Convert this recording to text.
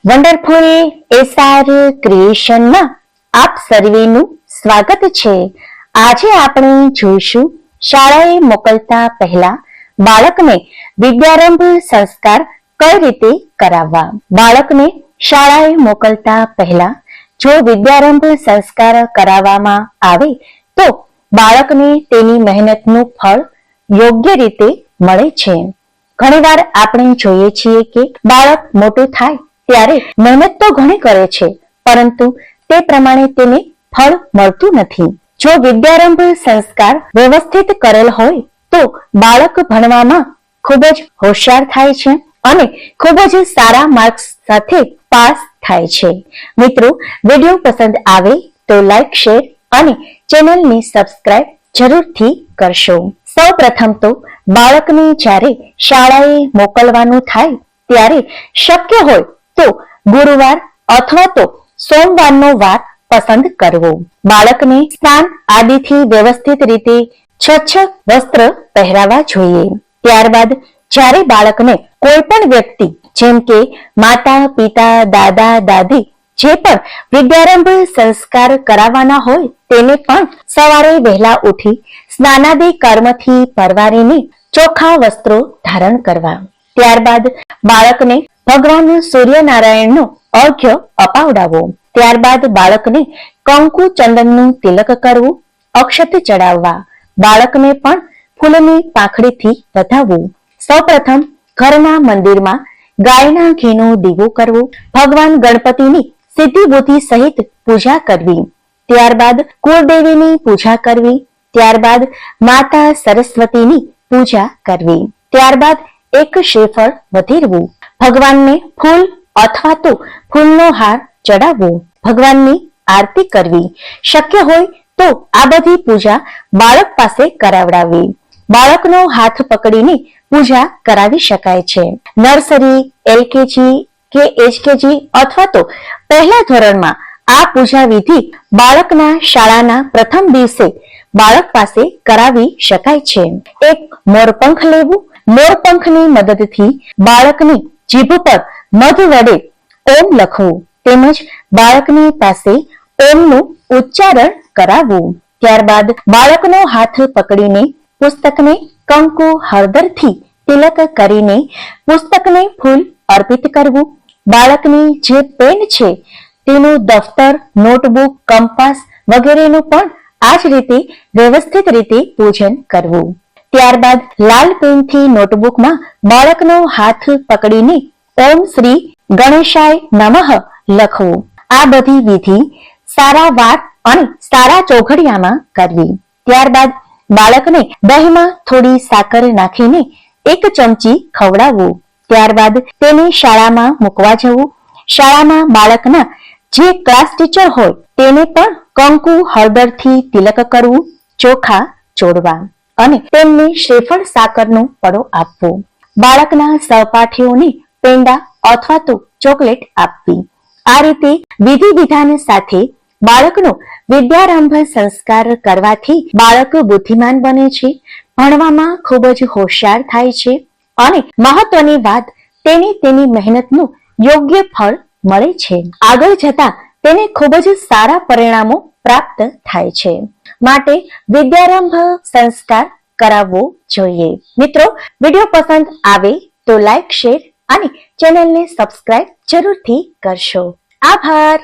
Wonderful SR ક્રિએશનમાં આપ સર્વેનું સ્વાગત છે। આજે આપણે જોઈશું શાળાએ મોકલતા પહેલા બાળકને વિદ્યારંભ સંસ્કાર કઈ રીતે કરાવવા। બાળકને શાળાએ મોકલતા પહેલા જો વિદ્યારંભ સંસ્કાર કરાવવામાં આવે તો બાળકને તેની મહેનતનું ફળ યોગ્ય રીતે મળે છે। ઘણીવાર આપણે જોઈએ છીએ કે બાળક મોટું થાય ત્યારે મહેનત તો ઘણી કરે છે, પરંતુ તે પ્રમાણે તેને ફળ મળતું નથી। જો વિદ્યારંભ સંસ્કાર વ્યવસ્થિત કરેલ હોય તો બાળક ભણવામાં ખૂબ જ હોશિયાર થાય છે અને ખૂબ જ સારા માર્ક્સ સાથે પાસ થાય છે। મિત્રો, વિડીયો પસંદ આવે તો લાઈક, શેર અને ચેનલને સબસ્ક્રાઇબ જરૂરથી કરશો। સૌ પ્રથમ તો બાળકને જ્યારે શાળાએ મોકલવાનું થાય ત્યારે શક્ય હોય તો ગુરુવાર અથવા તો સોમવારનો વાર પસંદ કરવો। બાળકને સ્નાન આદિથી વ્યવસ્થિત રીતે સ્વચ્છ વસ્ત્ર પહેરાવા જોઈએ। ત્યારબાદ જ્યારે બાળકને કોઈ પણ વ્યક્તિ જેમ કે માતા, પિતા, દાદા, દાદી જે પણ વિદ્યારંભ સંસ્કાર કરાવવાના હોય તેને પણ સવારે વહેલા ઉઠી સ્નાનાદિ કર્મથી પરવારીને ચોખ્ખા વસ્ત્રો ધારણ કરવા। ત્યારબાદ બાળકને ભગવાન સૂર્યનારાયણનો અર્ઘ્ય અપાવડાવો। ત્યારબાદ બાળકને કંકુ ચંદનનું તિલક કરવું, અક્ષત ચડાવવા, બાળકને પણ ફૂલની પાંખડીથી વધાવવું। સૌપ્રથમ ઘરના મંદિરમાં ગાયના ઘીનો દીવો કરવો, ભગવાન ગણપતિની સિદ્ધિ બુદ્ધિ સહિત પૂજા કરવી। ત્યારબાદ કુળદેવીની પૂજા કરવી। ત્યારબાદ માતા સરસ્વતીની પૂજા કરવી। ત્યારબાદ એક શ્રીફળ વધેરવું, ભગવાનને ફૂલ અથવા તો ફૂલનો હાર ચડાવવો, ભગવાનની આરતી કરવી। શક્ય હોય તો આ બધી પૂજા બાળક પાસે કરાવડાવવી। બાળકનો હાથ પકડીને પૂજા કરાવી શકાય છે। નર્સરી, એલકેજી કે એચકેજી અથવા તો પહેલા ધોરણમાં આ પૂજા વિધિ બાળકના શાળાના પ્રથમ દિવસે બાળક પાસે કરાવી શકાય છે। એક મોરપંખ લેવું, મોરપંખની મદદથી બાળકની જીભ પર મધ વડે ઓમ લખવું તેમજ બાળકની પાસે ઓમનું ઉચ્ચારણ કરાવવું। ત્યારબાદ બાળકનો હાથ પકડીને પુસ્તકને કંકુ હળદરથી તિલક કરીને પુસ્તકને ફૂલ અર્પિત કરવું। બાળકની જે પેન છે તેનું દફતર, નોટબુક, કંપાસ વગેરેનું પણ આ જ રીતે વ્યવસ્થિત રીતે પૂજન કરવું। ત્યારબાદ લાલ પેનથી નોટબુકમાં બાળકનો હાથ પકડીને ઓમ શ્રી ગણેશાય નમઃ લખવું। આ બધી વિધિ સારા વાર અને સારા ચોઘડિયામાં કરવી। ત્યારબાદ બાળકને દહીંમાં થોડી સાકર નાખીને એક ચમચી ખવડાવવું। ત્યારબાદ તેને શાળામાં મૂકવા જવું। શાળામાં બાળકના જે ક્લાસ ટીચર હોય તેને પણ કંકુ હળદરથી તિલક કરવું, ચોખા ચોડવા અને તેમને શ્રીફળ સાકરનો પડો આપવો। બાળકના સહપાઠીઓને પેંડા અથવા તો ચોકલેટ આપવી। આ રીતે વિધિ વિધાન સાથે બાળકનો વિદ્યારંભ સંસ્કાર કરવાથી બાળક બુદ્ધિમાન બને છે, ભણવામાં ખૂબ જ હોશિયાર થાય છે અને મહત્વની વાત તેને તેની મહેનતનું યોગ્ય ફળ મળે છે। આગળ જતા તેને ખૂબ જ સારા પરિણામો પ્રાપ્ત થાય છે। માટે વિદ્યારંભ સંસ્કાર કરાવવો જોઈએ। મિત્રો, વિડીયો પસંદ આવે તો લાઈક, શેર અને ચેનલને સબસ્ક્રાઇબ જરૂરથી કરશો। આભાર।